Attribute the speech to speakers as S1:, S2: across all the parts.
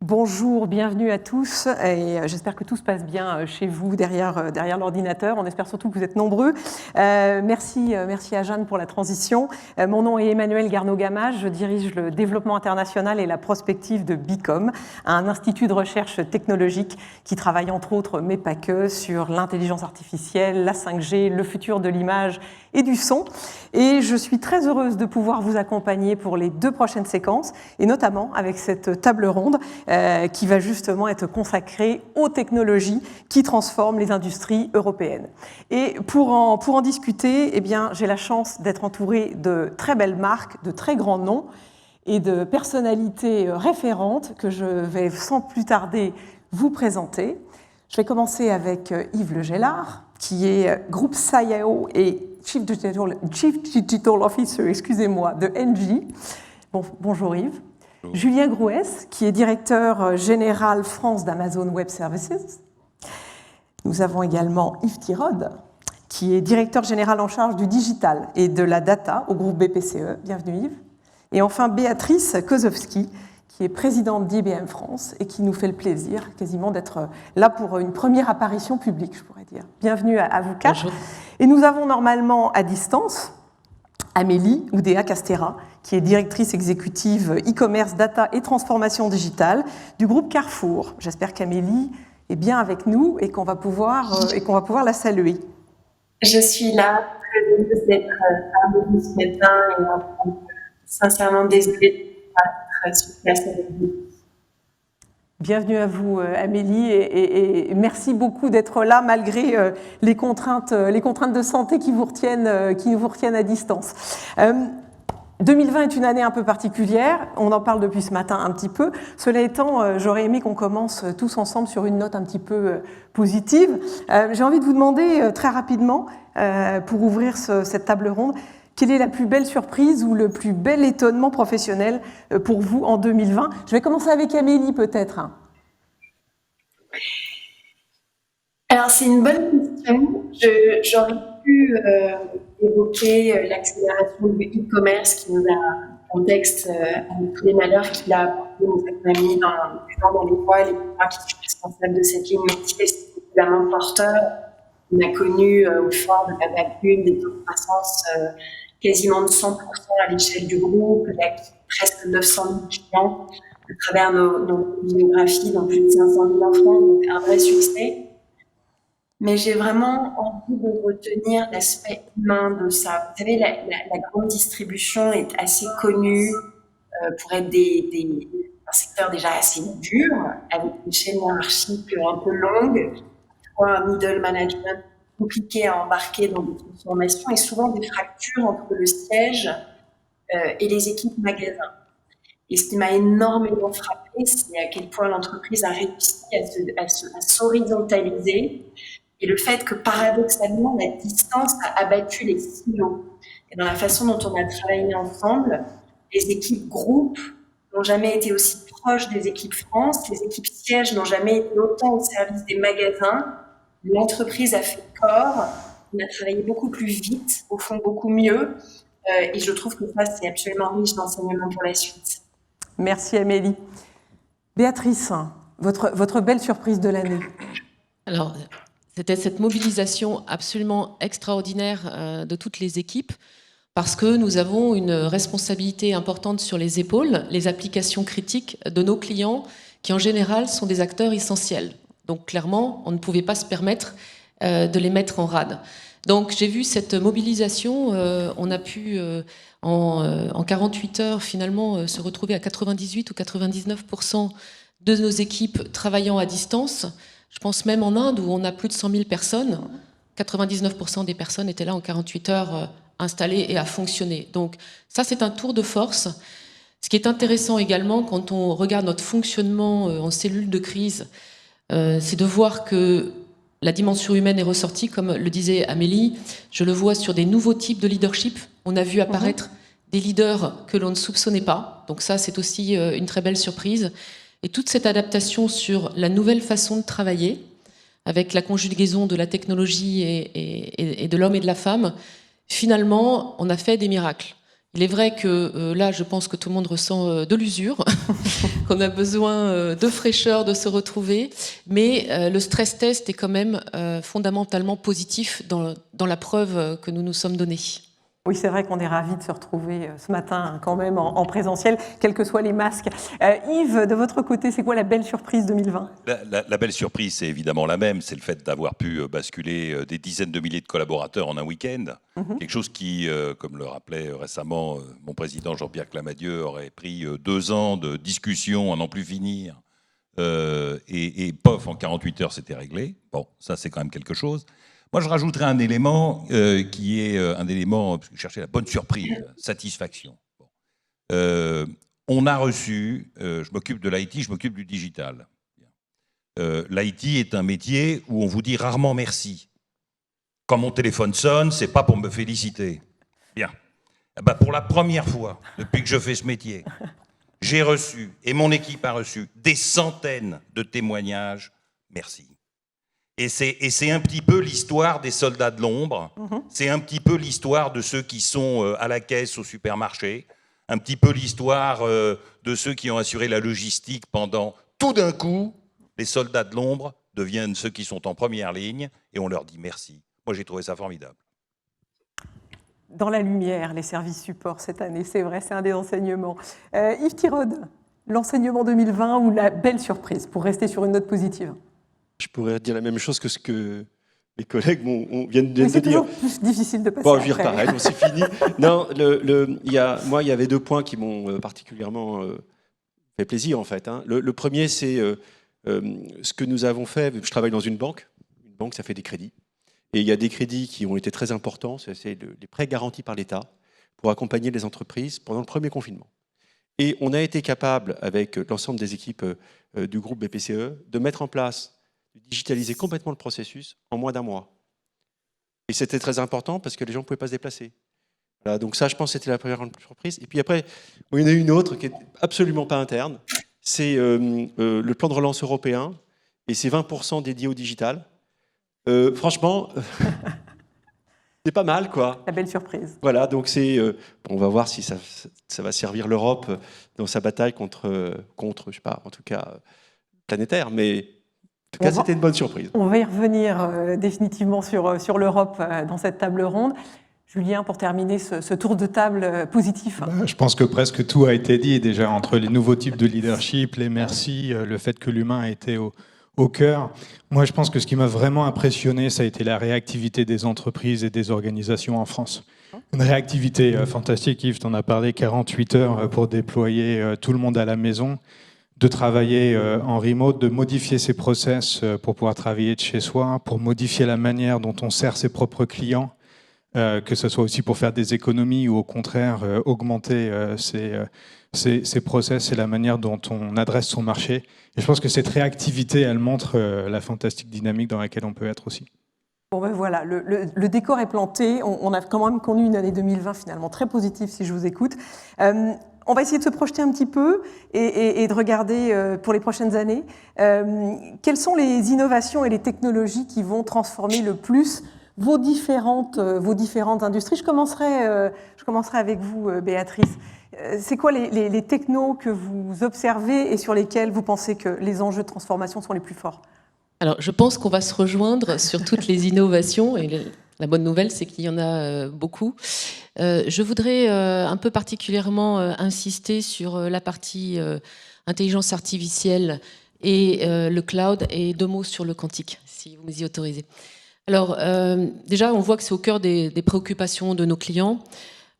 S1: Bonjour, bienvenue à tous et j'espère que tout se passe bien chez vous derrière l'ordinateur. On espère surtout que vous êtes nombreux. Merci à Jeanne pour la transition. Mon nom est Emmanuelle Garnaud-Gamache, je dirige le développement international et la prospective de BICOM, un institut de recherche technologique qui travaille entre autres, mais pas que, sur l'intelligence artificielle, la 5G, le futur de l'image et du son. Et je suis très heureuse de pouvoir vous accompagner pour les 2 prochaines séquences, et notamment avec cette table ronde qui va justement être consacrée aux technologies qui transforment les industries européennes. Et pour en discuter, eh bien, j'ai la chance d'être entourée de très belles marques, de très grands noms et de personnalités référentes que je vais sans plus tarder vous présenter. Je vais commencer avec Yves Le Gellard, qui est Group CIO et Chief Digital Officer, excusez-moi, de Engie. Bonjour Yves. Bonjour. Julien Grouès, qui est directeur général France d'Amazon Web Services. Nous avons également Yves Tirode, qui est directeur général en charge du digital et de la data au groupe BPCE. Bienvenue Yves. Et enfin Béatrice Kozowski, qui est présidente d'IBM France et qui nous fait le plaisir quasiment d'être là pour une première apparition publique, je pourrais dire. Bienvenue à vous quatre. Bonjour. Et nous avons normalement à distance Amélie Oudéa-Castéra, qui est directrice exécutive e-commerce, data et transformation digitale du groupe Carrefour. J'espère qu'Amélie est bien avec nous et qu'on va pouvoir la saluer.
S2: Je suis là, très heureuse d'être parmi vous ce matin et sincèrement désolée d'être sur place avec vous.
S1: Bienvenue à vous Amélie et merci beaucoup d'être là malgré les contraintes de santé qui vous retiennent à distance. 2020 est une année un peu particulière, on en parle depuis ce matin un petit peu. Cela étant, j'aurais aimé qu'on commence tous ensemble sur une note un petit peu positive. J'ai envie de vous demander très rapidement, pour ouvrir cette table ronde, quelle est la plus belle surprise ou le plus bel étonnement professionnel pour vous en 2020 ? Je vais commencer avec Amélie peut-être.
S2: Alors c'est une bonne question. J'aurais pu évoquer l'accélération du e-commerce qui nous a, en contexte, avec tous les malheurs qu'il a apporté aux économies dans les voies, les pouvoirs qui sont responsables de cette ligne métier, c'est évidemment porteur. On a connu au fort de la vague 1 des taux de croissance quasiment de 100% à l'échelle du groupe, avec presque 900 000 clients à travers nos géographies dans plus de 500 000 enfants, donc un vrai succès. Mais j'ai vraiment envie de retenir l'aspect humain de ça. Vous savez, la grande distribution est assez connue pour être un secteur déjà assez dur, avec une chaîne hiérarchique un peu longue, un middle management compliqué à embarquer dans des transformations et souvent des fractures entre le siège et les équipes magasins. Et ce qui m'a énormément frappé, c'est à quel point l'entreprise a réussi à s'horizontaliser et le fait que paradoxalement, la distance a abattu les silos. Et dans la façon dont on a travaillé ensemble, les équipes groupes n'ont jamais été aussi proches des équipes France, les équipes sièges n'ont jamais été autant au service des magasins. L'entreprise a fait corps, on a travaillé beaucoup plus vite, au fond beaucoup mieux, et je trouve que ça, c'est absolument riche d'enseignements pour la suite.
S1: Merci Amélie. Béatrice, votre belle surprise de l'année.
S3: Alors, c'était cette mobilisation absolument extraordinaire de toutes les équipes, parce que nous avons une responsabilité importante sur les épaules, les applications critiques de nos clients, qui en général sont des acteurs essentiels. Donc clairement, on ne pouvait pas se permettre de les mettre en rade. Donc j'ai vu cette mobilisation, on a pu en 48 heures finalement se retrouver à 98 ou 99% de nos équipes travaillant à distance. Je pense même en Inde où on a plus de 100 000 personnes, 99% des personnes étaient là en 48 heures installées et à fonctionner. Donc ça c'est un tour de force. Ce qui est intéressant également quand on regarde notre fonctionnement en cellule de crise, c'est de voir que la dimension humaine est ressortie, comme le disait Amélie. Je le vois sur des nouveaux types de leadership. On a vu apparaître des leaders que l'on ne soupçonnait pas. Donc ça, c'est aussi une très belle surprise. Et toute cette adaptation sur la nouvelle façon de travailler, avec la conjugaison de la technologie et de l'homme et de la femme, finalement, on a fait des miracles. Il est vrai que là, je pense que tout le monde ressent de l'usure, qu'on a besoin de fraîcheur, de se retrouver, mais le stress test est quand même fondamentalement positif dans la preuve que nous nous sommes donnée.
S1: Oui, c'est vrai qu'on est ravis de se retrouver ce matin quand même en présentiel, quels que soient les masques. Yves, de votre côté, c'est quoi la belle surprise 2020 ?
S4: La belle surprise, c'est évidemment la même, c'est le fait d'avoir pu basculer des dizaines de milliers de collaborateurs en un week-end. Quelque chose qui, comme le rappelait récemment mon président Jean-Pierre Clamadieu, aurait pris 2 ans de discussion à n'en plus finir. Et pof, en 48 heures, c'était réglé. Bon, ça, c'est quand même quelque chose. Moi, je rajouterais un élément qui est un élément, parce que je cherchais la bonne surprise, satisfaction. Bon. On a reçu, je m'occupe de l'IT, je m'occupe du digital. L'IT est un métier où on vous dit rarement merci. Quand mon téléphone sonne, c'est pas pour me féliciter. Bien. Ben, pour la première fois, depuis que je fais ce métier, j'ai reçu, et mon équipe a reçu, des centaines de témoignages merci. Et c'est un petit peu l'histoire des soldats de l'ombre, c'est un petit peu l'histoire de ceux qui sont à la caisse au supermarché, un petit peu l'histoire de ceux qui ont assuré la logistique pendant... Tout d'un coup, les soldats de l'ombre deviennent ceux qui sont en première ligne et on leur dit merci. Moi, j'ai trouvé ça formidable.
S1: Dans la lumière, les services supports cette année, c'est vrai, c'est un des enseignements. Yves Thiraud, l'enseignement 2020 ou la belle surprise, pour rester sur une note positive ?
S5: Je pourrais dire la même chose que ce que mes collègues viennent de dire.
S1: C'est toujours plus difficile de passer
S5: bon,
S1: après.
S5: Je vais pareil, c'est fini. Non, il y avait 2 points qui m'ont particulièrement fait plaisir, en fait. Hein. Le premier, c'est ce que nous avons fait. Je travaille dans une banque. Une banque, ça fait des crédits. Et il y a des crédits qui ont été très importants. C'est les prêts garantis par l'État pour accompagner les entreprises pendant le premier confinement. Et on a été capable, avec l'ensemble des équipes du groupe BPCE, de mettre en place de digitaliser complètement le processus en moins d'1 mois. Et c'était très important parce que les gens ne pouvaient pas se déplacer. Voilà, donc ça, je pense que c'était la première surprise. Et puis après, il y en a une autre qui n'est absolument pas interne. C'est le plan de relance européen et c'est 20% dédiés au digital. Franchement, c'est pas mal, quoi.
S1: La belle surprise.
S5: Voilà, donc on va voir si ça va servir l'Europe dans sa bataille contre, je sais pas, en tout cas, planétaire, mais... En tout cas, c'était une bonne surprise.
S1: On va y revenir définitivement sur l'Europe dans cette table ronde. Julien, pour terminer ce tour de table positif.
S6: Je pense que presque tout a été dit déjà, entre les nouveaux types de leadership, les merci, le fait que l'humain a été au cœur. Moi, je pense que ce qui m'a vraiment impressionné, ça a été la réactivité des entreprises et des organisations en France. Une réactivité fantastique, Yves, tu en as parlé, 48 heures pour déployer tout le monde à la maison, de travailler en remote, de modifier ses process pour pouvoir travailler de chez soi, pour modifier la manière dont on sert ses propres clients, que ce soit aussi pour faire des économies ou au contraire augmenter ses process et la manière dont on adresse son marché. Et je pense que cette réactivité, elle montre la fantastique dynamique dans laquelle on peut être aussi.
S1: Bon ben voilà, le décor est planté. On a quand même connu une année 2020 finalement très positive si je vous écoute. On va essayer de se projeter un petit peu et de regarder pour les prochaines années. Quelles sont les innovations et les technologies qui vont transformer le plus vos différentes industries ? Je commencerai avec vous, Béatrice. C'est quoi les technos que vous observez et sur lesquels vous pensez que les enjeux de transformation sont les plus forts ?
S3: Alors, je pense qu'on va se rejoindre sur toutes les innovations et la bonne nouvelle, c'est qu'il y en a beaucoup. Je voudrais un peu particulièrement insister sur la partie intelligence artificielle et le cloud et 2 mots sur le quantique, si vous m'y autorisez. Alors, déjà, on voit que c'est au cœur des préoccupations de nos clients.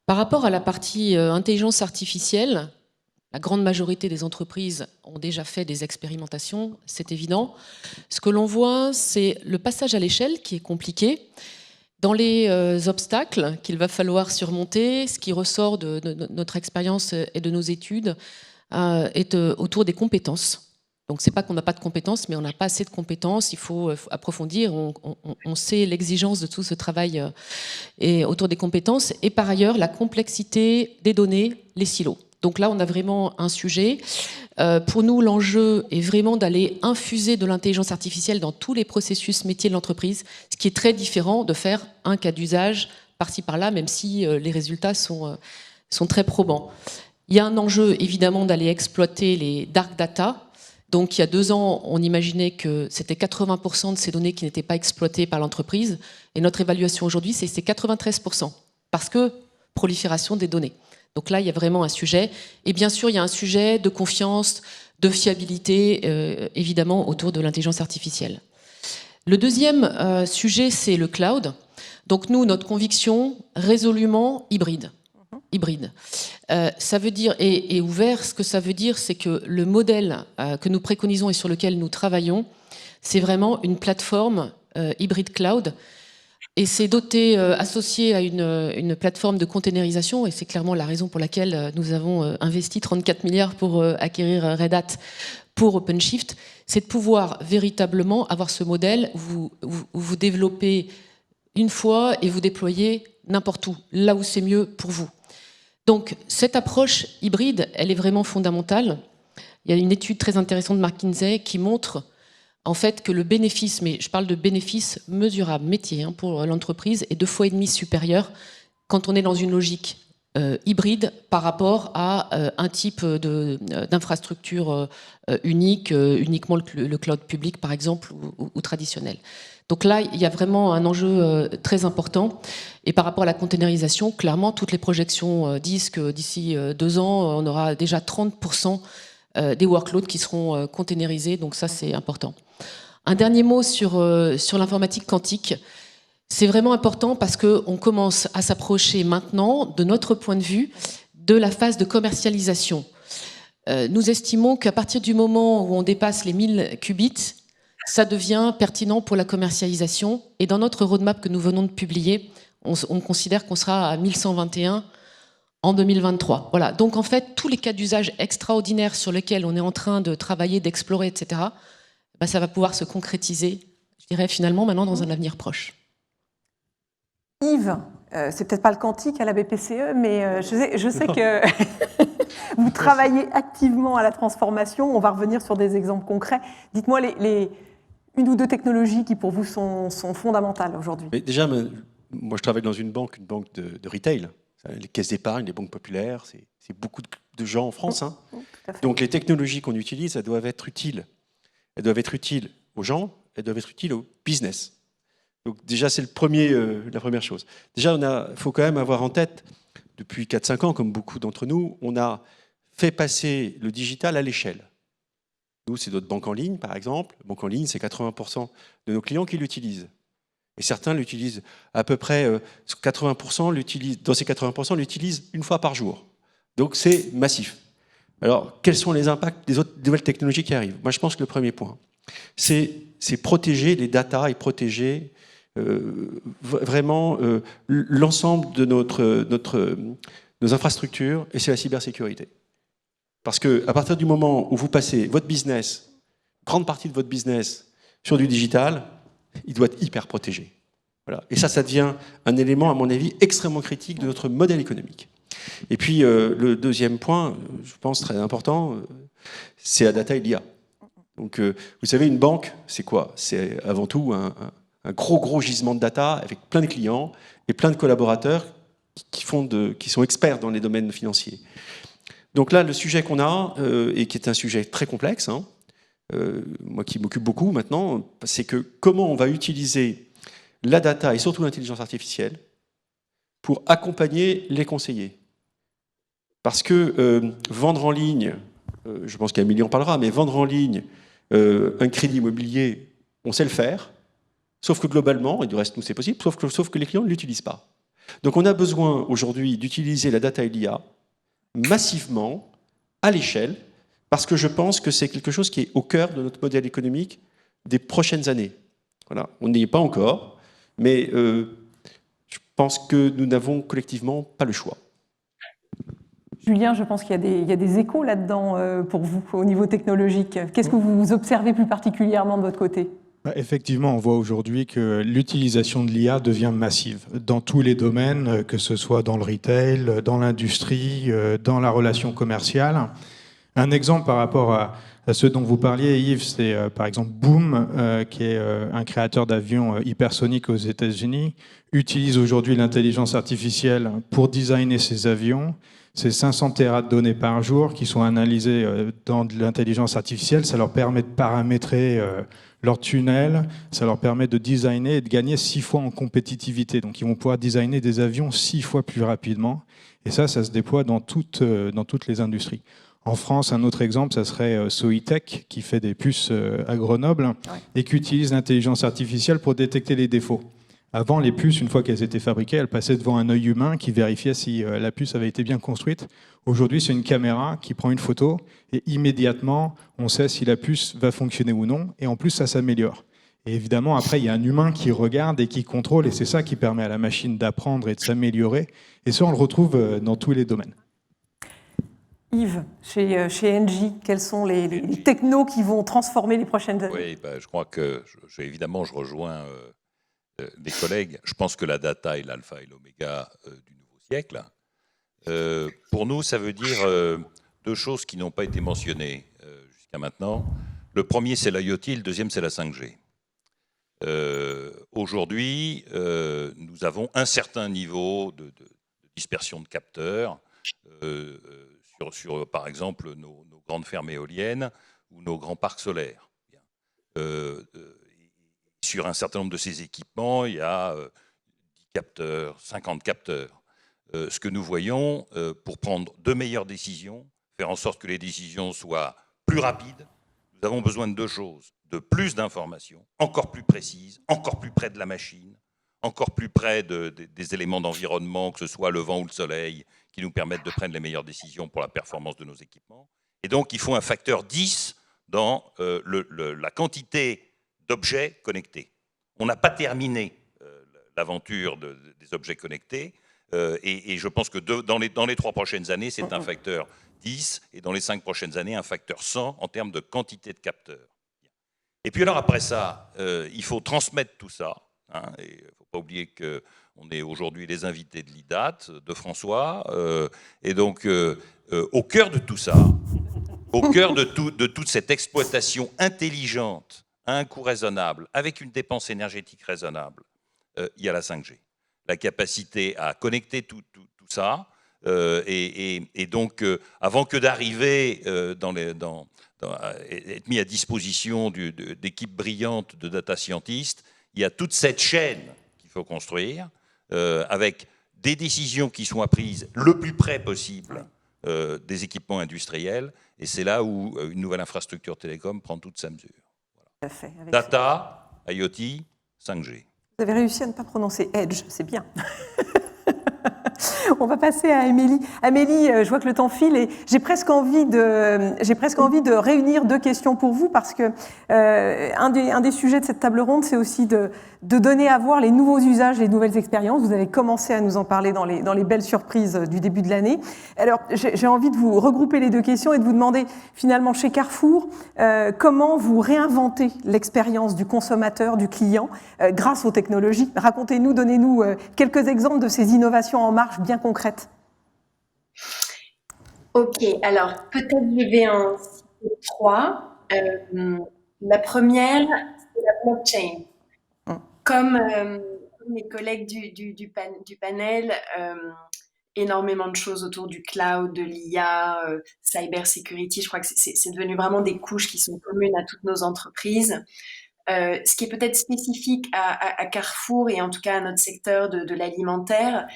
S3: Par rapport à la partie intelligence artificielle, la grande majorité des entreprises ont déjà fait des expérimentations, c'est évident. Ce que l'on voit, c'est le passage à l'échelle qui est compliqué. Dans les obstacles qu'il va falloir surmonter, ce qui ressort de notre expérience et de nos études est autour des compétences. Donc, c'est pas qu'on n'a pas de compétences, mais on n'a pas assez de compétences. Il faut approfondir. On sait l'exigence de tout ce travail et autour des compétences. Et par ailleurs, la complexité des données, les silos. Donc là, on a vraiment un sujet. Pour nous, l'enjeu est vraiment d'aller infuser de l'intelligence artificielle dans tous les processus métiers de l'entreprise, ce qui est très différent de faire un cas d'usage par-ci par-là, même si les résultats sont sont très probants. Il y a un enjeu, évidemment, d'aller exploiter les dark data. Donc, il y a 2 ans, on imaginait que c'était 80% de ces données qui n'étaient pas exploitées par l'entreprise. Et notre évaluation aujourd'hui, c'est 93%. Parce que prolifération des données. Donc là, il y a vraiment un sujet. Et bien sûr, il y a un sujet de confiance, de fiabilité, évidemment, autour de l'intelligence artificielle. Le deuxième sujet, c'est le cloud. Donc nous, notre conviction, résolument hybride. Hybride. Ça veut dire, et ouvert, ce que ça veut dire, c'est que le modèle que nous préconisons et sur lequel nous travaillons, c'est vraiment une plateforme hybride cloud. Et c'est doté, associé à une plateforme de containerisation, et c'est clairement la raison pour laquelle nous avons investi 34 milliards pour acquérir Red Hat pour OpenShift, c'est de pouvoir véritablement avoir ce modèle où vous développez une fois et vous déployez n'importe où, là où c'est mieux pour vous. Donc cette approche hybride, elle est vraiment fondamentale. Il y a une étude très intéressante de McKinsey qui montre en fait que le bénéfice, mais je parle de bénéfice mesurable, métier pour l'entreprise, est 2,5 fois supérieur quand on est dans une logique hybride par rapport à un type d'infrastructure unique, uniquement le cloud public par exemple ou traditionnel. Donc là, il y a vraiment un enjeu très important. Et par rapport à la containerisation, clairement, toutes les projections disent que d'ici 2 ans, on aura déjà 30% des workloads qui seront containerisés. Donc ça, c'est important. Un dernier mot sur l'informatique quantique. C'est vraiment important parce qu'on commence à s'approcher maintenant, de notre point de vue, de la phase de commercialisation. Nous estimons qu'à partir du moment où on dépasse les 1000 qubits, ça devient pertinent pour la commercialisation. Et dans notre roadmap que nous venons de publier, on considère qu'on sera à 1121 en 2023. Voilà. Donc en fait, tous les cas d'usage extraordinaires sur lesquels on est en train de travailler, d'explorer, etc., ça va pouvoir se concrétiser, je dirais finalement maintenant dans un avenir proche.
S1: Yves, c'est peut-être pas le quantique à la BPCE, mais je sais que vous travaillez activement à la transformation. On va revenir sur des exemples concrets. Dites-moi une ou deux technologies qui pour vous sont fondamentales aujourd'hui.
S5: Mais déjà, moi je travaille dans une banque de retail. Les caisses d'épargne, les banques populaires, c'est beaucoup de gens en France. Hein. Donc les technologies qu'on utilise, elles doivent être utiles. Elles doivent être utiles aux gens, elles doivent être utiles au business. Donc déjà, c'est la première chose. Déjà, il faut quand même avoir en tête, depuis 4-5 ans, comme beaucoup d'entre nous, on a fait passer le digital à l'échelle. Nous, c'est notre banque en ligne, par exemple. Banque en ligne, c'est 80% de nos clients qui l'utilisent. Et certains l'utilisent à peu près, 80%, dans ces 80%, l'utilisent une fois par jour. Donc c'est massif. Alors, quels sont les impacts des autres nouvelles technologies qui arrivent? Moi, je pense que le premier point, c'est protéger les datas et protéger vraiment l'ensemble de nos infrastructures, et c'est la cybersécurité. Parce qu'à partir du moment où vous passez votre business, grande partie de votre business, sur du digital, il doit être hyper protégé. Voilà. Et ça devient un élément, à mon avis, extrêmement critique de notre modèle économique. Et puis, le deuxième point, je pense très important, c'est la data et l'IA. Donc, vous savez, une banque, c'est quoi? C'est avant tout un gros gisement de data avec plein de clients et plein de collaborateurs qui sont experts dans les domaines financiers. Donc là, le sujet qu'on a, et qui est un sujet très complexe, moi qui m'occupe beaucoup maintenant, c'est que comment on va utiliser la data et surtout l'intelligence artificielle pour accompagner les conseillers. Parce que vendre en ligne, je pense qu'Amélie en parlera, mais vendre en ligne un crédit immobilier, on sait le faire, sauf que globalement, et du reste nous c'est possible, sauf que les clients ne l'utilisent pas. Donc on a besoin aujourd'hui d'utiliser la data et l'IA massivement, à l'échelle, parce que je pense que c'est quelque chose qui est au cœur de notre modèle économique des prochaines années. Voilà. On n'y est pas encore, mais je pense que nous n'avons collectivement pas le choix.
S1: Julien, je pense qu'il y a des échos là-dedans pour vous, au niveau technologique. Qu'est-ce que vous observez plus particulièrement de votre côté ?
S6: Effectivement, on voit aujourd'hui que l'utilisation de l'IA devient massive dans tous les domaines, que ce soit dans le retail, dans l'industrie, dans la relation commerciale. Un exemple par rapport à ceux dont vous parliez, Yves, c'est par exemple Boom, qui est un créateur d'avions hypersoniques aux États-Unis, utilise aujourd'hui l'intelligence artificielle pour designer ses avions. C'est 500 téra de données par jour qui sont analysées dans de l'intelligence artificielle. Ça leur permet de paramétrer leur tunnel, ça leur permet de designer et de gagner 6 fois en compétitivité. Donc ils vont pouvoir designer des avions 6 fois plus rapidement. Et ça se déploie dans toutes les industries. En France, un autre exemple, ça serait Soitec, qui fait des puces à Grenoble et qui utilise l'intelligence artificielle pour détecter les défauts. Avant, les puces, une fois qu'elles étaient fabriquées, elles passaient devant un œil humain qui vérifiait si la puce avait été bien construite. Aujourd'hui, c'est une caméra qui prend une photo et immédiatement, on sait si la puce va fonctionner ou non. Et en plus, ça s'améliore. Et évidemment, après, il y a un humain qui regarde et qui contrôle. Et c'est ça qui permet à la machine d'apprendre et de s'améliorer. Et ça, on le retrouve dans tous les domaines.
S1: Yves, chez Engie, quels sont les technos qui vont transformer les prochaines années?
S4: Oui, je crois que, évidemment, je rejoins les collègues. Je pense que la data est l'alpha et l'oméga du nouveau siècle. Pour nous, ça veut dire 2 choses qui n'ont pas été mentionnées jusqu'à maintenant. Le premier, c'est l'IoT, le deuxième, c'est la 5G. Aujourd'hui, nous avons un certain niveau de dispersion de capteurs sur, par exemple, nos grandes fermes éoliennes ou nos grands parcs solaires. Sur un certain nombre de ces équipements, il y a 10 capteurs, 50 capteurs. Ce que nous voyons, pour prendre de meilleures décisions, faire en sorte que les décisions soient plus rapides, nous avons besoin de 2 choses. De plus d'informations, encore plus précises, encore plus près de la machine, encore plus près des éléments d'environnement, que ce soit le vent ou le soleil, qui nous permettent de prendre les meilleures décisions pour la performance de nos équipements. Et donc, il faut un facteur 10 dans la quantité d'objets connectés. On n'a pas terminé l'aventure des objets connectés, et je pense que dans les 3 prochaines années, c'est un facteur 10, et dans les 5 prochaines années, un facteur 100 en termes de quantité de capteurs. Et puis alors après ça, il faut transmettre tout ça, hein, et il ne faut pas oublier qu'on est aujourd'hui les invités de l'IDAT, de François, et donc au cœur de tout ça, au cœur de toute cette exploitation intelligente, à un coût raisonnable, avec une dépense énergétique raisonnable, il y a la 5G. La capacité à connecter tout ça, et donc, avant que d'arriver être mis à disposition d'équipes brillantes de data scientists, il y a toute cette chaîne qu'il faut construire, avec des décisions qui soient prises le plus près possible des équipements industriels, et c'est là où une nouvelle infrastructure télécom prend toute sa mesure. Voilà.
S1: Tout à fait,
S4: Data, IoT, 5G.
S1: Vous avez réussi à ne pas prononcer Edge, c'est bien. On va passer à Amélie. Amélie, je vois que le temps file et j'ai presque envie de réunir 2 questions pour vous parce que un des sujets de cette table ronde, c'est aussi de donner à voir les nouveaux usages, les nouvelles expériences. Vous avez commencé à nous en parler dans les belles surprises du début de l'année. Alors, j'ai envie de vous regrouper les 2 questions et de vous demander finalement chez Carrefour, comment vous réinventez l'expérience du consommateur, du client, grâce aux technologies. Racontez-nous, donnez-nous quelques exemples de ces innovations en marche bien concrètes.
S2: Ok, alors peut-être je vais en citer 3. La première, c'est la blockchain. Comme mes collègues du panel, énormément de choses autour du cloud, de l'IA, cyber security. Je crois que c'est devenu vraiment des couches qui sont communes à toutes nos entreprises. Ce qui est peut-être spécifique à Carrefour et en tout cas à notre secteur de l'alimentaire,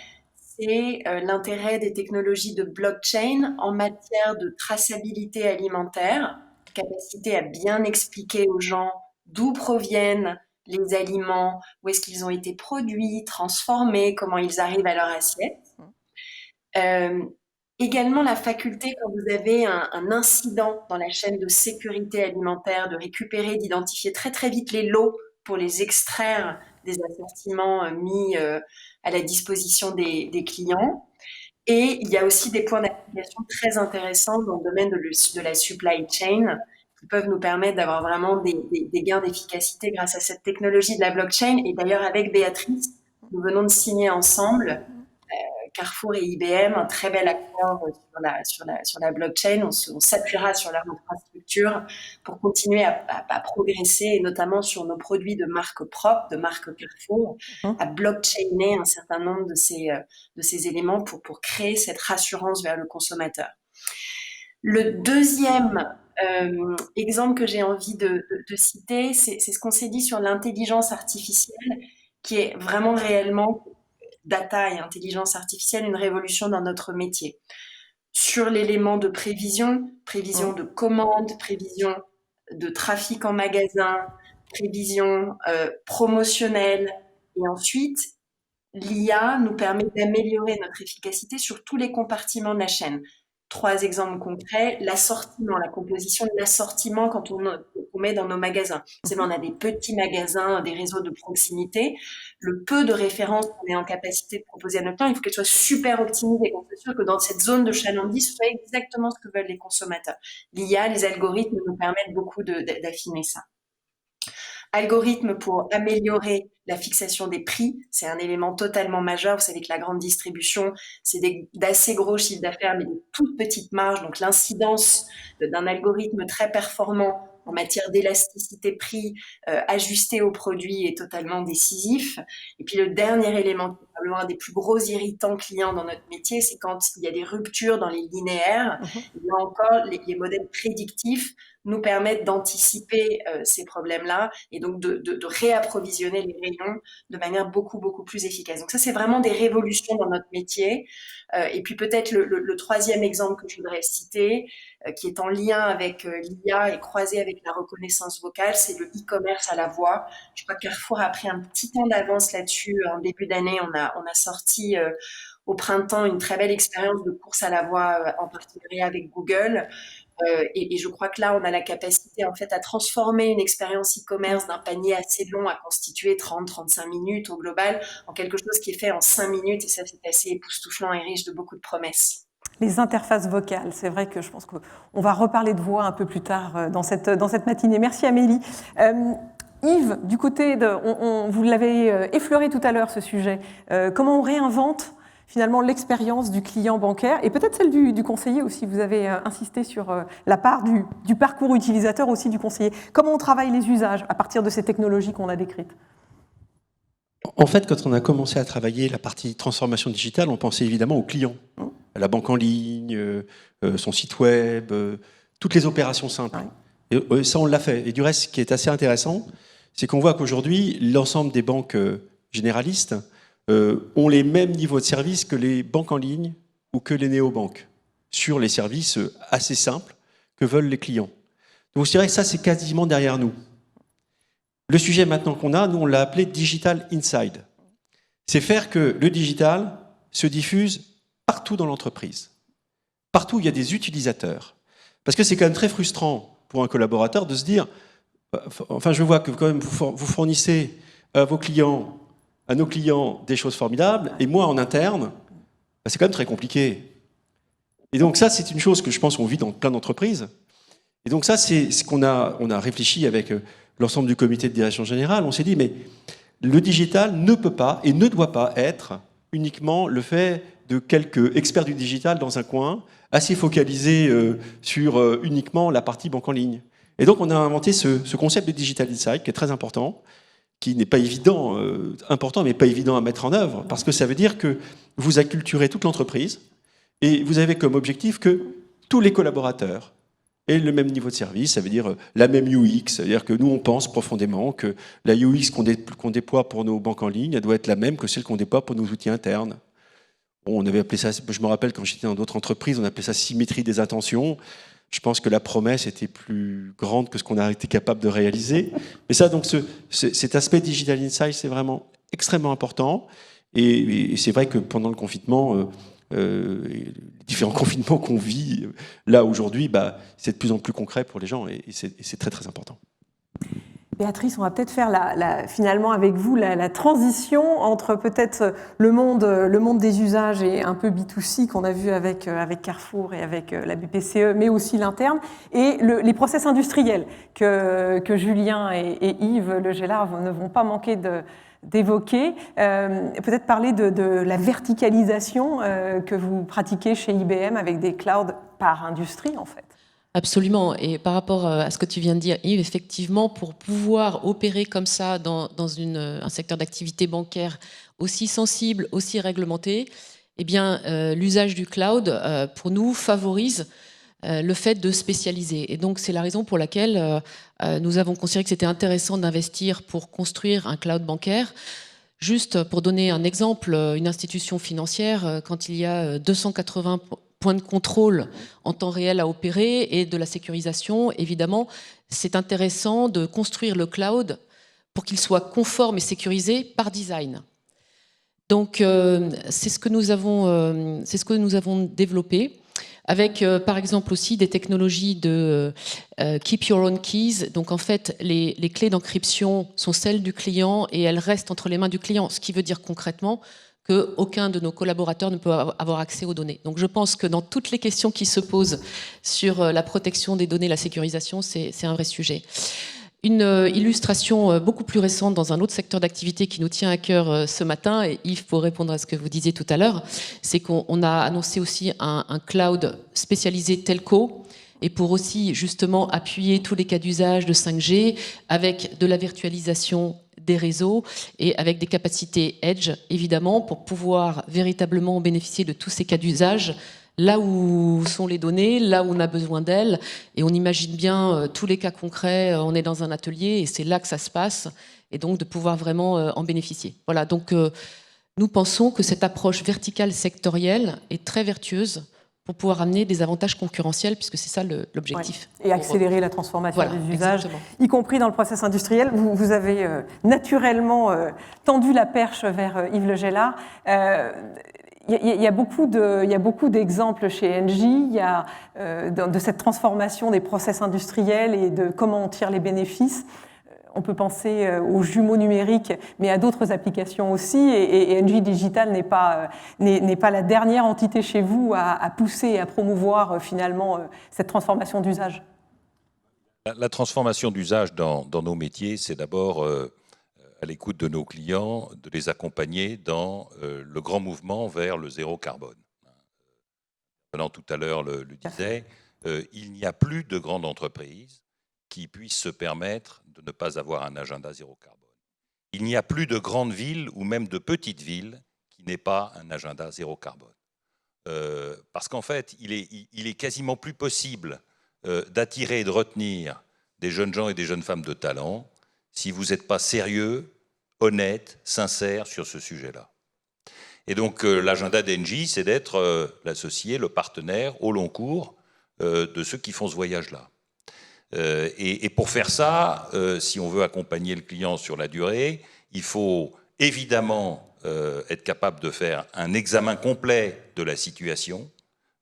S2: c'est l'intérêt des technologies de blockchain en matière de traçabilité alimentaire, capacité à bien expliquer aux gens d'où proviennent les aliments, où est-ce qu'ils ont été produits, transformés, comment ils arrivent à leur assiette. Également la faculté, quand vous avez un incident dans la chaîne de sécurité alimentaire, de récupérer, d'identifier très très vite les lots pour les extraire des assortiments mis à la disposition des clients. Et il y a aussi des points d'application très intéressants dans le domaine de la supply chain qui peuvent nous permettre d'avoir vraiment des gains d'efficacité grâce à cette technologie de la blockchain. Et d'ailleurs, avec Béatrice, nous venons de signer ensemble Carrefour et IBM, un très bel accord sur la blockchain. On s'appuiera sur leur infrastructure pour continuer à progresser, et notamment sur nos produits de marque propre, de marque Carrefour, à blockchainer un certain nombre de ces éléments pour créer cette rassurance vers le consommateur. Le deuxième exemple que j'ai envie de citer, c'est ce qu'on s'est dit sur l'intelligence artificielle, qui est vraiment réellement, data et intelligence artificielle, une révolution dans notre métier. Sur l'élément de prévision de commande, prévision de trafic en magasin, prévision promotionnelle, et ensuite, l'IA nous permet d'améliorer notre efficacité sur tous les compartiments de la chaîne. 3 exemples concrets, l'assortiment, la composition de l'assortiment quand on met dans nos magasins. C'est on a des petits magasins, des réseaux de proximité, le peu de références qu'on est en capacité de proposer à nos clients, il faut qu'elles soient super optimisées, qu'on soit sûr que dans cette zone de chalandise, ce soit exactement ce que veulent les consommateurs. L'IA, les algorithmes nous permettent beaucoup d'affiner ça. Algorithme pour améliorer la fixation des prix, c'est un élément totalement majeur. Vous savez que la grande distribution, c'est d'assez gros chiffres d'affaires, mais de toutes petites marges. Donc l'incidence d'un algorithme très performant en matière d'élasticité prix ajusté aux produits est totalement décisif. Et puis le dernier élément, qui est probablement un des plus gros irritants clients dans notre métier, c'est quand il y a des ruptures dans les linéaires. Là encore, les modèles prédictifs nous permettent d'anticiper ces problèmes-là et donc de réapprovisionner les rayons de manière beaucoup plus efficace. Donc ça, c'est vraiment des révolutions dans notre métier. Et puis peut-être le troisième exemple que je voudrais citer, qui est en lien avec l'IA et croisé avec la reconnaissance vocale, c'est le e-commerce à la voix. Je crois que Carrefour a pris un petit temps d'avance là-dessus. En début d'année, on a sorti au printemps une très belle expérience de course à la voix en partenariat avec Google. Et je crois que là, on a la capacité en fait à transformer une expérience e-commerce d'un panier assez long à constituer 30-35 minutes au global en quelque chose qui est fait en 5 minutes, et ça, c'est assez époustouflant et riche de beaucoup de promesses.
S1: Les interfaces vocales, c'est vrai que je pense qu'on va reparler de voix un peu plus tard dans cette matinée. Merci Amélie. Yves, du côté vous l'avez effleuré tout à l'heure ce sujet, comment on réinvente finalement l'expérience du client bancaire et peut-être celle du conseiller aussi. Vous avez insisté sur la part du parcours utilisateur aussi du conseiller. Comment on travaille les usages à partir de ces technologies qu'on a décrites ?
S5: En fait, quand on a commencé à travailler la partie transformation digitale, on pensait évidemment au client, à la banque en ligne, son site web, toutes les opérations simples. Ouais. Et ça, on l'a fait. Et du reste, ce qui est assez intéressant, c'est qu'on voit qu'aujourd'hui, l'ensemble des banques généralistes ont les mêmes niveaux de service que les banques en ligne ou que les néobanques, sur les services assez simples que veulent les clients. Donc je dirais que ça, c'est quasiment derrière nous. Le sujet maintenant qu'on a, nous on l'a appelé Digital Inside. C'est faire que le digital se diffuse partout dans l'entreprise. Partout où il y a des utilisateurs. Parce que c'est quand même très frustrant pour un collaborateur de se dire, enfin je vois que quand même vous fournissez à vos clients, à nos clients des choses formidables, et moi en interne, c'est quand même très compliqué. Et donc ça, c'est une chose que je pense qu'on vit dans plein d'entreprises. Et donc ça, c'est ce qu'on a réfléchi avec l'ensemble du comité de direction générale. On s'est dit, mais le digital ne peut pas et ne doit pas être uniquement le fait de quelques experts du digital dans un coin, assez focalisés sur uniquement la partie banque en ligne. Et donc on a inventé ce concept de Digital Insight qui est très important, qui n'est pas évident, important, mais pas évident à mettre en œuvre, parce que ça veut dire que vous acculturez toute l'entreprise et vous avez comme objectif que tous les collaborateurs aient le même niveau de service, ça veut dire la même UX, c'est-à-dire que nous, on pense profondément que la UX qu'on déploie pour nos banques en ligne, elle doit être la même que celle qu'on déploie pour nos outils internes. Bon, on avait appelé ça, je me rappelle quand j'étais dans d'autres entreprises, on appelait ça symétrie des intentions. Je pense que la promesse était plus grande que ce qu'on a été capable de réaliser. Mais ça, donc, cet aspect Digital Insight, c'est vraiment extrêmement important. Et c'est vrai que pendant le confinement, les différents confinements qu'on vit là aujourd'hui, c'est de plus en plus concret pour les gens et c'est très très important.
S1: Béatrice, on va peut-être faire finalement avec vous la transition entre peut-être le monde des usages et un peu B2C qu'on a vu avec Carrefour et avec la BPCE, mais aussi l'interne, et les process industriels que Julien et Yves Le Gellard ne vont pas manquer d'évoquer. Peut-être parler de la verticalisation que vous pratiquez chez IBM avec des clouds par industrie, en fait.
S3: Absolument. Et par rapport à ce que tu viens de dire, Yves, effectivement, pour pouvoir opérer comme ça dans un secteur d'activité bancaire aussi sensible, aussi réglementé, eh bien, l'usage du cloud, pour nous, favorise le fait de spécialiser. Et donc, c'est la raison pour laquelle nous avons considéré que c'était intéressant d'investir pour construire un cloud bancaire. Juste pour donner un exemple, une institution financière, quand il y a 280 points de contrôle en temps réel à opérer et de la sécurisation, évidemment, c'est intéressant de construire le cloud pour qu'il soit conforme et sécurisé par design. Donc, c'est ce que nous avons développé avec, par exemple, aussi des technologies de Keep Your Own Keys. Donc, en fait, les clés d'encryption sont celles du client et elles restent entre les mains du client, ce qui veut dire concrètement qu'aucun de nos collaborateurs ne peut avoir accès aux données. Donc je pense que dans toutes les questions qui se posent sur la protection des données, la sécurisation, c'est un vrai sujet. Une illustration beaucoup plus récente dans un autre secteur d'activité qui nous tient à cœur ce matin, et Yves, pour répondre à ce que vous disiez tout à l'heure, c'est qu'on a annoncé aussi un cloud spécialisé telco, et pour aussi justement appuyer tous les cas d'usage de 5G avec de la virtualisation des réseaux et avec des capacités edge, évidemment, pour pouvoir véritablement bénéficier de tous ces cas d'usage là où sont les données, là où on a besoin d'elles. Et on imagine bien tous les cas concrets, on est dans un atelier et c'est là que ça se passe, et donc de pouvoir vraiment en bénéficier. Voilà, donc nous pensons que cette approche verticale sectorielle est très vertueuse pour pouvoir amener des avantages concurrentiels, puisque c'est ça l'objectif.
S1: Ouais. Et accélérer la transformation des usages,
S3: exactement.
S1: Y compris dans le process industriel. Vous avez naturellement tendu la perche vers Yves Le Gellard. Il y a beaucoup d'exemples chez Engie, il y a de cette transformation des process industriels et de comment on tire les bénéfices. On peut penser aux jumeaux numériques, mais à d'autres applications aussi. Et Engie Digital n'est pas la dernière entité chez vous à pousser et à promouvoir finalement cette transformation d'usage.
S4: La transformation d'usage dans nos métiers, c'est d'abord à l'écoute de nos clients, de les accompagner dans le grand mouvement vers le zéro carbone. Pendant tout à l'heure le disait, il n'y a plus de grandes entreprises qui puissent se permettre de ne pas avoir un agenda zéro carbone. Il n'y a plus de grandes villes ou même de petites villes qui n'aient pas un agenda zéro carbone. Parce qu'en fait, il est quasiment plus possible d'attirer et de retenir des jeunes gens et des jeunes femmes de talent si vous n'êtes pas sérieux, honnête, sincère sur ce sujet-là. Et donc l'agenda d'Engie, c'est d'être l'associé, le partenaire au long cours de ceux qui font ce voyage-là. Et pour faire ça, si on veut accompagner le client sur la durée, il faut évidemment être capable de faire un examen complet de la situation.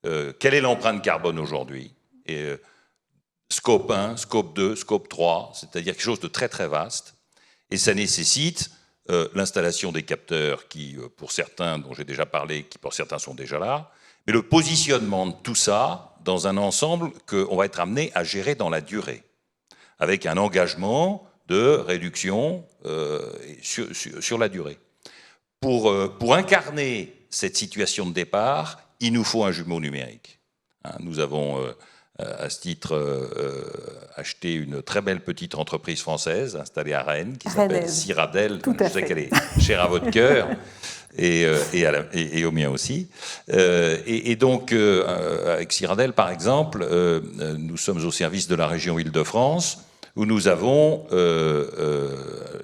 S4: Quelle est l'empreinte carbone aujourd'hui ? Scope 1, Scope 2, Scope 3, c'est-à-dire quelque chose de très très vaste. Et ça nécessite l'installation des capteurs qui, pour certains, dont j'ai déjà parlé, qui pour certains sont déjà là, mais le positionnement de tout ça dans un ensemble qu'on va être amené à gérer dans la durée, avec un engagement de réduction sur la durée. Pour incarner cette situation de départ, il nous faut un jumeau numérique. Nous avons, à ce titre, acheté une très belle petite entreprise française installée à Rennes, qui s'appelle Cyradel. Je sais qu'elle est chère à votre cœur. Et au mien aussi. Et donc, avec Cyradel, par exemple, nous sommes au service de la région Île-de-France, où nous avons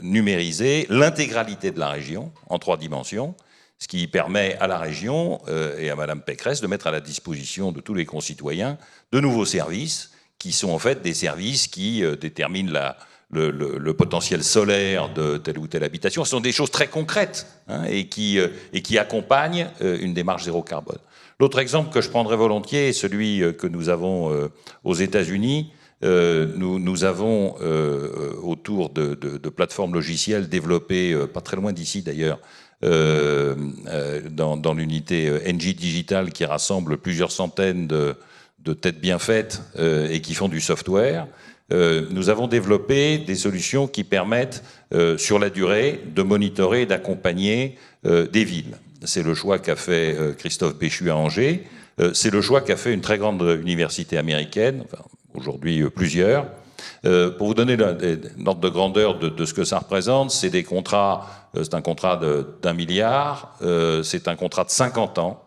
S4: numérisé l'intégralité de la région en 3 dimensions, ce qui permet à la région et à Madame Pécresse de mettre à la disposition de tous les concitoyens de nouveaux services, qui sont en fait des services qui déterminent le potentiel solaire de telle ou telle habitation. Ce sont des choses très concrètes et qui accompagnent une démarche zéro carbone. L'autre exemple que je prendrais volontiers est celui que nous avons aux États-Unis. Nous avons, autour de plateformes logicielles développées, pas très loin d'ici d'ailleurs, dans l'unité Engie Digital qui rassemble plusieurs centaines de têtes bien faites et qui font du software, nous avons développé des solutions qui permettent, sur la durée, de monitorer et d'accompagner des villes. C'est le choix qu'a fait Christophe Béchu à Angers. C'est le choix qu'a fait une très grande université américaine, enfin, aujourd'hui plusieurs. Pour vous donner l'ordre de grandeur de ce que ça représente, c'est des contrats, c'est un contrat d'1 milliard, c'est un contrat de 50 ans,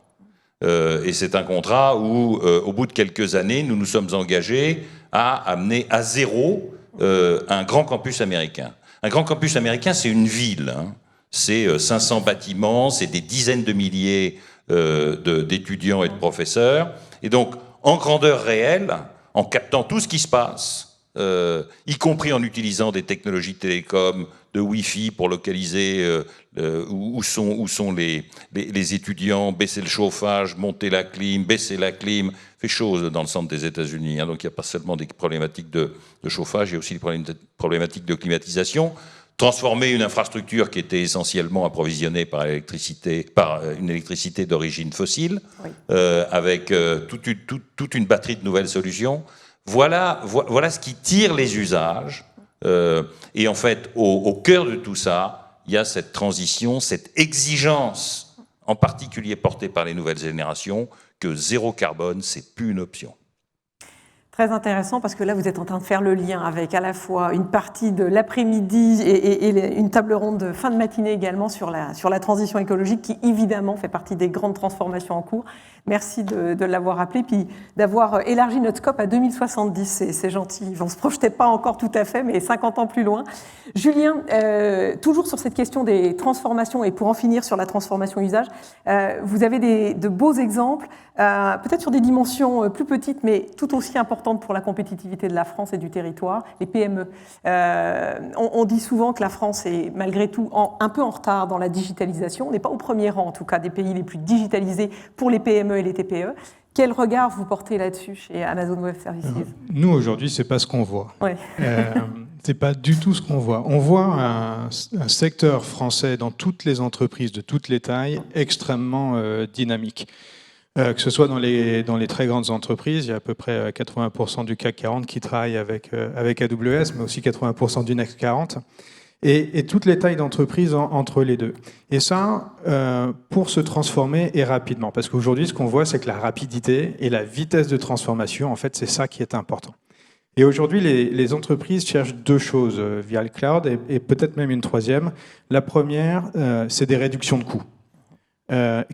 S4: et c'est un contrat où, au bout de quelques années, nous nous sommes engagés à amener à zéro un grand campus américain. Un grand campus américain, c'est une ville, hein. C'est 500 bâtiments, c'est des dizaines de milliers d'étudiants et de professeurs, et donc en grandeur réelle, en captant tout ce qui se passe, y compris en utilisant des technologies télécom, de Wi-Fi pour localiser où sont les étudiants, baisser le chauffage, monter la clim, baisser la clim, fait chaud dans le centre des États-Unis, hein, donc il n'y a pas seulement des problématiques de chauffage, il y a aussi des problématiques de climatisation. Transformer une infrastructure qui était essentiellement approvisionnée par une électricité d'origine fossile, oui, avec toute une batterie de nouvelles solutions. Voilà ce qui tire les usages. Et en fait, au cœur de tout ça, il y a cette transition, cette exigence, en particulier portée par les nouvelles générations, que zéro carbone, c'est plus une option.
S1: Très intéressant parce que là, vous êtes en train de faire le lien avec à la fois une partie de l'après-midi et une table ronde de fin de matinée également sur la transition écologique qui, évidemment, fait partie des grandes transformations en cours. Merci de l'avoir rappelé, puis d'avoir élargi notre scope à 2070. C'est gentil. On ne se projetait pas encore tout à fait, mais 50 ans plus loin. Julien, toujours sur cette question des transformations et pour en finir sur la transformation usage, vous avez de beaux exemples, peut-être sur des dimensions plus petites, mais tout aussi importantes pour la compétitivité de la France et du territoire, les PME. On dit souvent que la France est malgré tout un peu en retard dans la digitalisation. On n'est pas au premier rang, en tout cas, des pays les plus digitalisés pour les PME et les TPE. Quel regard vous portez là-dessus chez Amazon Web Services ?
S6: Nous, aujourd'hui, ce n'est pas ce qu'on voit.
S1: Ouais.
S6: Ce n'est pas du tout ce qu'on voit. On voit un secteur français dans toutes les entreprises de toutes les tailles extrêmement dynamique. Que ce soit dans les très grandes entreprises, il y a à peu près 80% du CAC 40 qui travaillent avec AWS, mais aussi 80% du Next 40, et toutes les tailles d'entreprises entre les deux. Et ça, pour se transformer et rapidement, parce qu'aujourd'hui, ce qu'on voit, c'est que la rapidité et la vitesse de transformation, en fait, c'est ça qui est important. Et aujourd'hui, les entreprises cherchent deux choses via le cloud, et peut-être même une troisième. La première, c'est des réductions de coûts.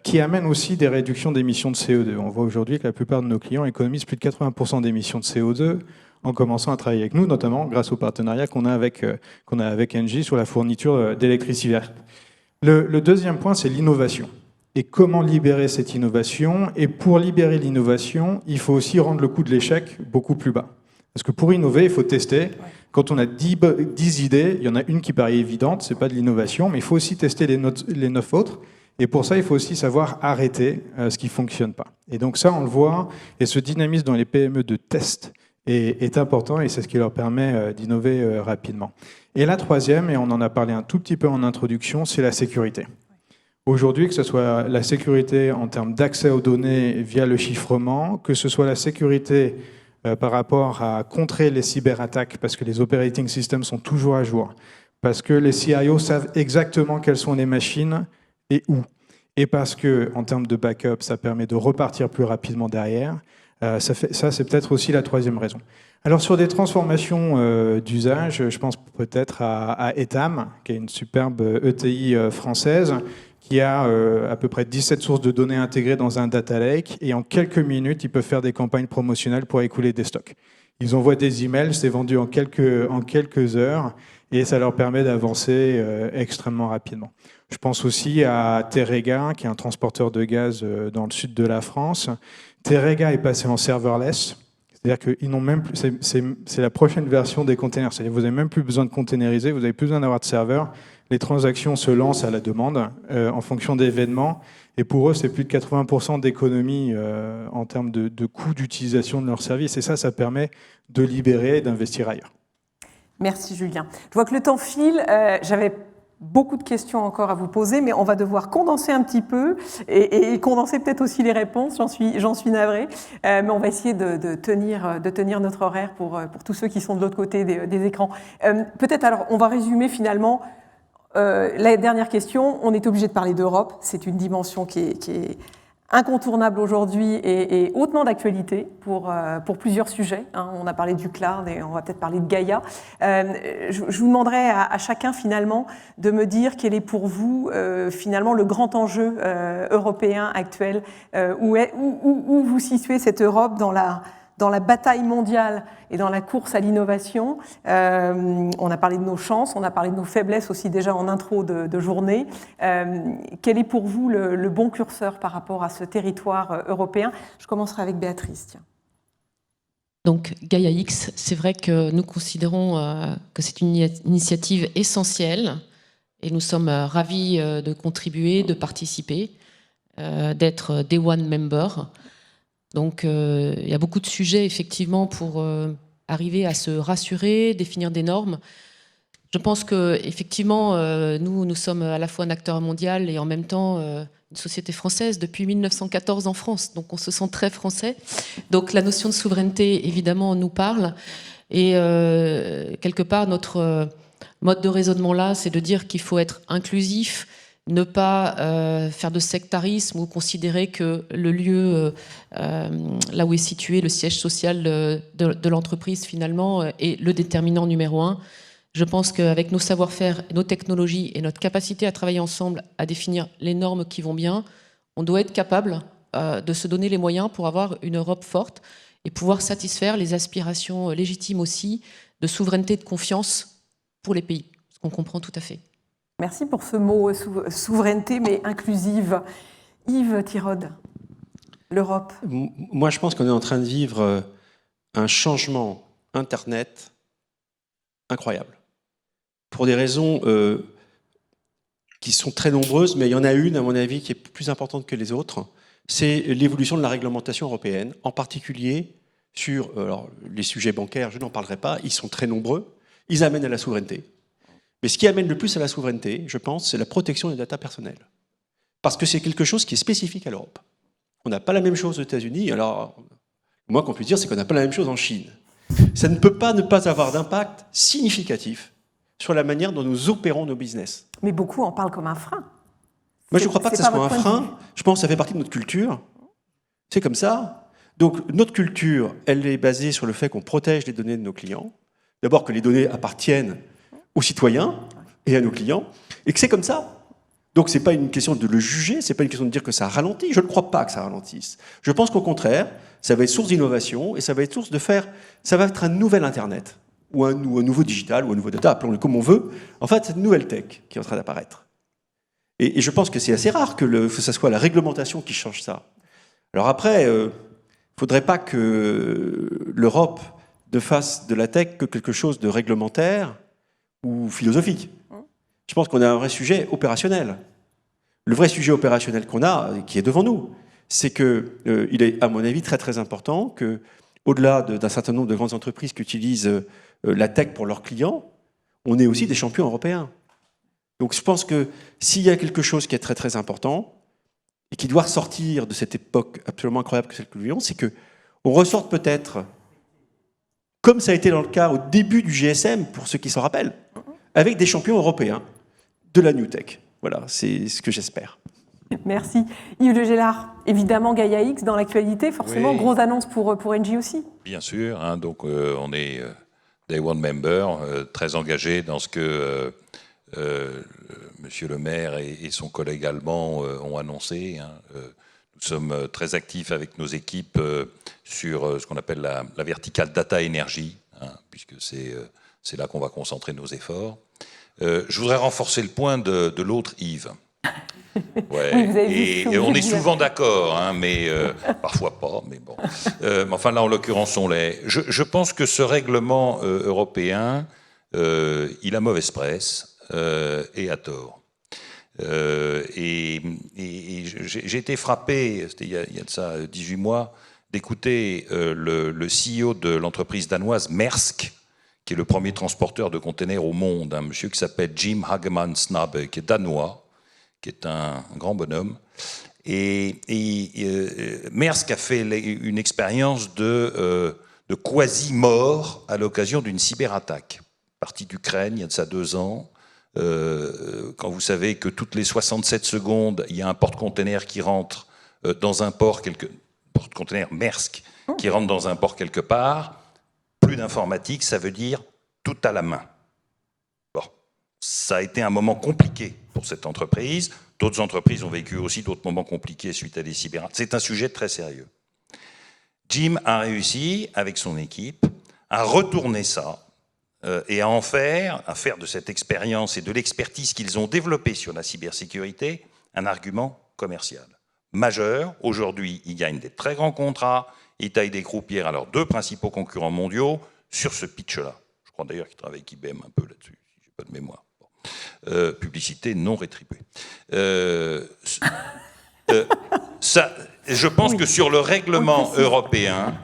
S6: Qui amène aussi des réductions d'émissions de CO2. On voit aujourd'hui que la plupart de nos clients économisent plus de 80% d'émissions de CO2 en commençant à travailler avec nous, notamment grâce au partenariat qu'on a avec Engie sur la fourniture d'électricité. Le deuxième point, c'est l'innovation. Et comment libérer cette innovation ? Et pour libérer l'innovation, il faut aussi rendre le coût de l'échec beaucoup plus bas. Parce que pour innover, il faut tester. Quand on a 10 idées, il y en a une qui paraît évidente, c'est pas de l'innovation, mais il faut aussi tester les 9 autres. Et pour ça, il faut aussi savoir arrêter ce qui ne fonctionne pas. Et donc ça, on le voit, et ce dynamisme dans les PME de test est important, et c'est ce qui leur permet d'innover rapidement. Et la troisième, et on en a parlé un tout petit peu en introduction, c'est la sécurité. Aujourd'hui, que ce soit la sécurité en termes d'accès aux données via le chiffrement, que ce soit la sécurité par rapport à contrer les cyberattaques, parce que les operating systems sont toujours à jour, parce que les CIO savent exactement quelles sont les machines et où. Et parce que, en termes de backup, ça permet de repartir plus rapidement derrière. Ça, c'est peut-être aussi la troisième raison. Alors, sur des transformations d'usage, je pense peut-être à Etam, qui est une superbe ETI française, qui a à peu près 17 sources de données intégrées dans un data lake, et en quelques minutes, ils peuvent faire des campagnes promotionnelles pour écouler des stocks. Ils envoient des emails, c'est vendu en quelques heures, et ça leur permet d'avancer extrêmement rapidement. Je pense aussi à Teréga, qui est un transporteur de gaz dans le sud de la France. Teréga est passé en serverless, c'est-à-dire qu'ils n'ont même plus, c'est la prochaine version des containers. C'est-à-dire que vous n'avez même plus besoin de containeriser, vous n'avez plus besoin d'avoir de serveur. Les transactions se lancent à la demande en fonction d'événements. Et pour eux, c'est plus de 80% d'économie en termes de coût d'utilisation de leurs services. Et ça permet de libérer et d'investir ailleurs.
S1: Merci Julien. Je vois que le temps file. J'avais beaucoup de questions encore à vous poser, mais on va devoir condenser un petit peu et condenser peut-être aussi les réponses, j'en suis navrée. Mais on va essayer de tenir notre horaire pour tous ceux qui sont de l'autre côté des écrans. Peut-être alors, on va résumer finalement la dernière question. On est obligé de parler d'Europe, c'est une dimension qui est incontournable aujourd'hui et hautement d'actualité pour plusieurs sujets. On a parlé du cloud et on va peut-être parler de Gaïa. Je vous demanderai à chacun finalement de me dire quel est pour vous finalement le grand enjeu européen actuel, où vous situez cette Europe dans la bataille mondiale et dans la course à l'innovation. On a parlé de nos chances, on a parlé de nos faiblesses aussi déjà en intro de journée. Quel est pour vous le bon curseur par rapport à ce territoire européen? Je commencerai avec Béatrice. Tiens.
S3: Donc Gaïa X, c'est vrai que nous considérons que c'est une initiative essentielle et nous sommes ravis de contribuer, de participer, d'être Day One Member. Donc il y a beaucoup de sujets effectivement pour arriver à se rassurer, définir des normes. Je pense que effectivement nous sommes à la fois un acteur mondial et en même temps une société française depuis 1914 en France, donc on se sent très français. Donc la notion de souveraineté évidemment nous parle et quelque part notre mode de raisonnement là, c'est de dire qu'il faut être inclusif, ne pas faire de sectarisme ou considérer que le lieu là où est situé le siège social de l'entreprise finalement est le déterminant numéro un. Je pense qu'avec nos savoir-faire, nos technologies et notre capacité à travailler ensemble à définir les normes qui vont bien, on doit être capable de se donner les moyens pour avoir une Europe forte et pouvoir satisfaire les aspirations légitimes aussi de souveraineté et de confiance pour les pays, ce qu'on comprend tout à fait.
S1: Merci pour ce mot souveraineté, mais inclusive. Yves Thiraud, l'Europe.
S5: Moi, je pense qu'on est en train de vivre un changement Internet incroyable. Pour des raisons qui sont très nombreuses, mais il y en a une, à mon avis, qui est plus importante que les autres. C'est l'évolution de la réglementation européenne, en particulier sur les sujets bancaires, je n'en parlerai pas, ils sont très nombreux, ils amènent à la souveraineté. Mais ce qui amène le plus à la souveraineté, je pense, c'est la protection des datas personnelles. Parce que c'est quelque chose qui est spécifique à l'Europe. On n'a pas la même chose aux États-Unis, alors, le moins qu'on puisse dire, c'est qu'on n'a pas la même chose en Chine. Ça ne peut pas ne pas avoir d'impact significatif sur la manière dont nous opérons nos business.
S1: Mais beaucoup en parlent comme un frein.
S5: Moi, je ne crois pas que ça soit un frein. Je pense que ça fait partie de notre culture. C'est comme ça. Donc, notre culture, elle est basée sur le fait qu'on protège les données de nos clients. D'abord, que les données appartiennent aux citoyens et à nos clients, et que c'est comme ça. Donc c'est pas une question de le juger, c'est pas une question de dire que ça ralentit, je ne crois pas que ça ralentisse. Je pense qu'au contraire, ça va être source d'innovation, et ça va être source de faire, ça va être un nouvel Internet, ou un nouveau digital, ou un nouveau data, appelons-le comme on veut. En fait, c'est une nouvelle tech qui est en train d'apparaître. Et je pense que c'est assez rare que ça soit la réglementation qui change ça. Alors après, faudrait pas que l'Europe ne fasse de la tech que quelque chose de réglementaire, ou philosophique. Je pense qu'on a un vrai sujet opérationnel. Le vrai sujet opérationnel qu'on a, qui est devant nous, c'est qu'il est, à mon avis, très très important que, au-delà d'un certain nombre de grandes entreprises qui utilisent la tech pour leurs clients, on ait aussi des champions européens. Donc je pense que s'il y a quelque chose qui est très très important et qui doit ressortir de cette époque absolument incroyable que celle que nous vivons, c'est qu'on ressorte peut-être, comme ça a été dans le cas au début du GSM, pour ceux qui s'en rappellent, avec des champions européens de la New Tech. Voilà, c'est ce que j'espère.
S1: Merci. Yves Le Gellard, évidemment Gaïa X dans l'actualité, forcément,
S4: oui.
S1: Grosse annonce pour Engie aussi.
S4: Bien sûr, donc on est Day One Member, très engagé dans ce que Monsieur le maire et son collègue allemand ont annoncé. Nous sommes très actifs avec nos équipes sur ce qu'on appelle la verticale data énergie, puisque c'est là qu'on va concentrer nos efforts. Je voudrais renforcer le point de l'autre Yves. Ouais.
S1: Oui,
S4: et on est souvent d'accord, mais parfois pas, mais bon. Enfin là, en l'occurrence, on l'est. Je pense que ce règlement européen, il a mauvaise presse et à tort. Et j'ai été frappé, c'était il y a de ça 18 mois, d'écouter le CEO de l'entreprise danoise Maersk, qui est le premier transporteur de containers au monde, un monsieur qui s'appelle Jim Hagemann Snabe, qui est danois, qui est un grand bonhomme. Et Maersk a fait une expérience de quasi-mort à l'occasion d'une cyberattaque. Partie d'Ukraine, il y a de ça 2 ans. Quand vous savez que toutes les 67 secondes, il y a un porte-container qui rentre dans un port, porte-container Maersk, qui rentre dans un port quelque part, plus d'informatique, ça veut dire tout à la main. Bon, ça a été un moment compliqué pour cette entreprise. D'autres entreprises ont vécu aussi d'autres moments compliqués suite à des cyberattaques. C'est un sujet très sérieux. Jim a réussi, avec son équipe, à retourner ça et à faire de cette expérience et de l'expertise qu'ils ont développée sur la cybersécurité un argument commercial majeur. Aujourd'hui, ils gagnent des très grands contrats, ils taillent des croupières à leurs 2 principaux concurrents mondiaux sur ce pitch-là. Je crois d'ailleurs qu'ils travaillent avec IBM un peu là-dessus, si je n'ai pas de mémoire. Bon. Publicité non rétribuée. Je pense que sur le règlement européen,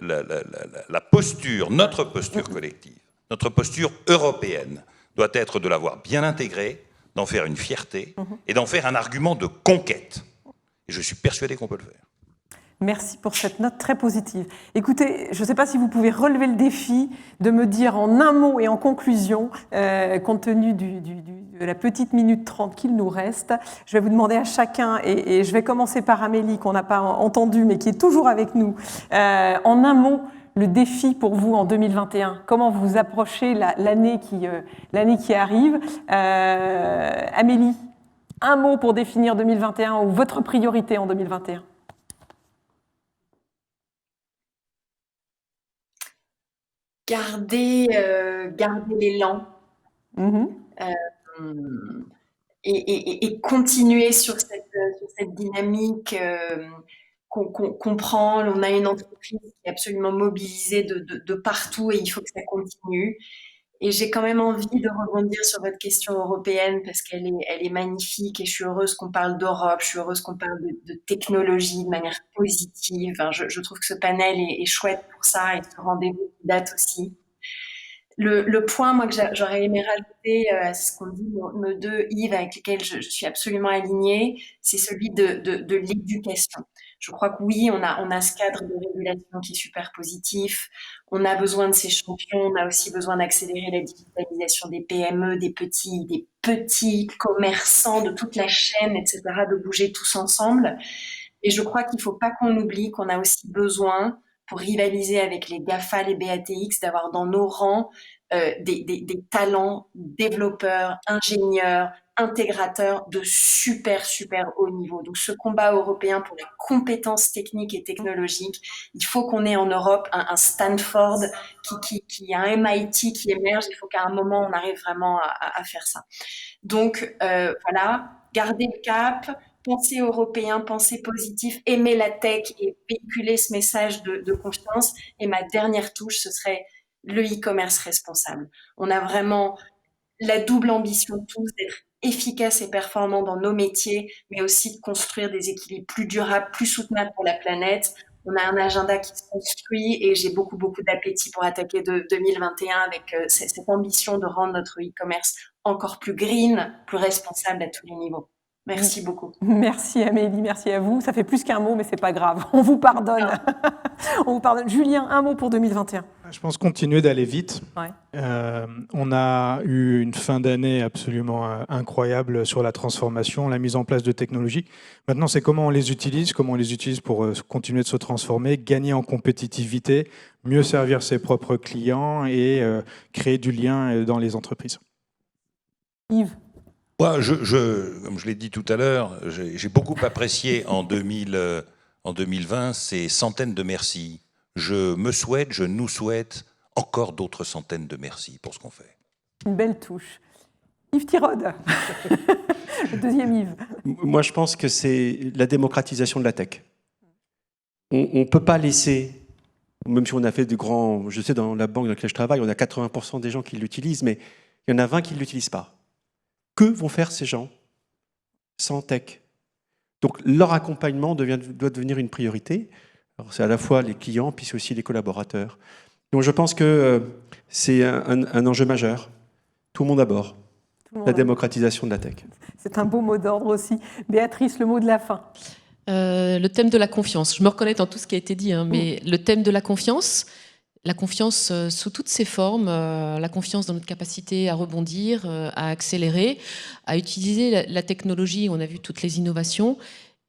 S4: la posture, notre posture collective, notre posture européenne doit être de l'avoir bien intégrée, d'en faire une fierté et d'en faire un argument de conquête. Et je suis persuadé qu'on peut le faire.
S1: Merci pour cette note très positive. Écoutez, je ne sais pas si vous pouvez relever le défi de me dire en un mot et en conclusion, compte tenu de la petite minute 30 qu'il nous reste, je vais vous demander à chacun, et je vais commencer par Amélie, qu'on n'a pas entendu, mais qui est toujours avec nous, en un mot, le défi pour vous en 2021. Comment vous approchez l'année qui arrive. Amélie, un mot pour définir 2021 ou votre priorité en 2021.
S2: Garder l'élan et continuer sur cette dynamique qu'on prend. On a une entreprise qui est absolument mobilisée de partout et il faut que ça continue. Et j'ai quand même envie de rebondir sur votre question européenne parce qu'elle est magnifique et je suis heureuse qu'on parle d'Europe, je suis heureuse qu'on parle de technologie de manière positive. Enfin, je trouve que ce panel est chouette pour ça et ce rendez-vous qui date aussi. Le point, moi, que j'aurais aimé rajouter à ce qu'on dit nos 2 Yves avec lesquels je suis absolument alignée, c'est celui de l'éducation. Je crois que oui, on a ce cadre de régulation qui est super positif. On a besoin de ces champions. On a aussi besoin d'accélérer la digitalisation des PME, des petits commerçants, de toute la chaîne, etc., de bouger tous ensemble. Et je crois qu'il ne faut pas qu'on oublie qu'on a aussi besoin, pour rivaliser avec les GAFA, les BATX, d'avoir dans nos rangs des talents, développeurs, ingénieurs, intégrateurs de super haut niveau. Donc ce combat européen pour la compétence technique et technologique, il faut qu'on ait en Europe un Stanford, qui a un MIT qui émerge. Il faut qu'à un moment, on arrive vraiment à faire ça. Donc voilà, garder le cap, penser européen, penser positif, aimer la tech et véhiculer ce message de confiance. Et ma dernière touche, ce serait le e-commerce responsable. On a vraiment la double ambition tous d'être efficaces et performants dans nos métiers, mais aussi de construire des équilibres plus durables, plus soutenables pour la planète. On a un agenda qui se construit et j'ai beaucoup d'appétit pour attaquer 2021 avec cette ambition de rendre notre e-commerce encore plus green, plus responsable à tous les niveaux. Merci beaucoup.
S1: Merci Amélie, merci à vous. Ça fait plus qu'un mot, mais c'est pas grave. On vous pardonne. On vous pardonne. Julien, un mot pour 2021.
S6: Je pense continuer d'aller vite.
S1: Ouais.
S6: On a eu une fin d'année absolument incroyable sur la transformation, la mise en place de technologies. Maintenant, c'est comment on les utilise pour continuer de se transformer, gagner en compétitivité, mieux servir ses propres clients et créer du lien dans les entreprises.
S4: Yves. Moi, comme je l'ai dit tout à l'heure, j'ai beaucoup apprécié en 2020 ces centaines de merci. Je nous souhaite encore d'autres centaines de merci pour ce qu'on fait.
S1: Une belle touche. Yves Tirode, le deuxième Yves.
S5: Moi, je pense que c'est la démocratisation de la tech. On ne peut pas laisser, même si on a fait de grands... Je sais, dans la banque dans laquelle je travaille, on a 80% des gens qui l'utilisent, mais il y en a 20 qui ne l'utilisent pas. Que vont faire ces gens sans tech? Donc leur accompagnement doit devenir une priorité. Alors, c'est à la fois les clients, puis c'est aussi les collaborateurs. Donc je pense que c'est un enjeu majeur. Tout le monde à bord. La démocratisation de la tech.
S1: C'est un beau mot d'ordre aussi. Béatrice, le mot de la fin.
S3: Le thème de la confiance. Je me reconnais dans tout ce qui a été dit, mais le thème de la confiance sous toutes ses formes, la confiance dans notre capacité à rebondir, à accélérer, à utiliser la technologie, on a vu toutes les innovations,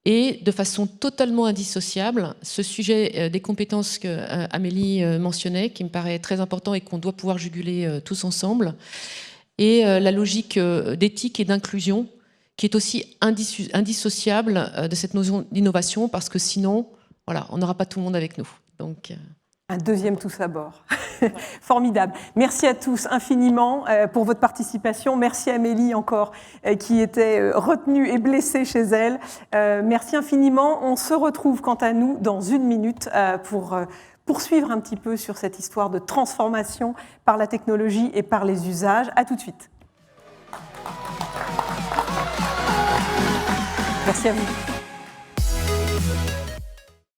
S3: et de façon totalement indissociable, ce sujet des compétences que Amélie mentionnait, qui me paraît très important et qu'on doit pouvoir juguler tous ensemble, et la logique d'éthique et d'inclusion, qui est aussi indissociable de cette notion d'innovation, parce que sinon, voilà, on n'aura pas tout le monde avec nous. Donc,
S1: un deuxième tous à bord. Formidable. Merci à tous infiniment pour votre participation. Merci à Amélie encore, qui était retenue et blessée chez elle. Merci infiniment. On se retrouve quant à nous dans 1 minute pour poursuivre un petit peu sur cette histoire de transformation par la technologie et par les usages. À tout de suite. Merci à vous.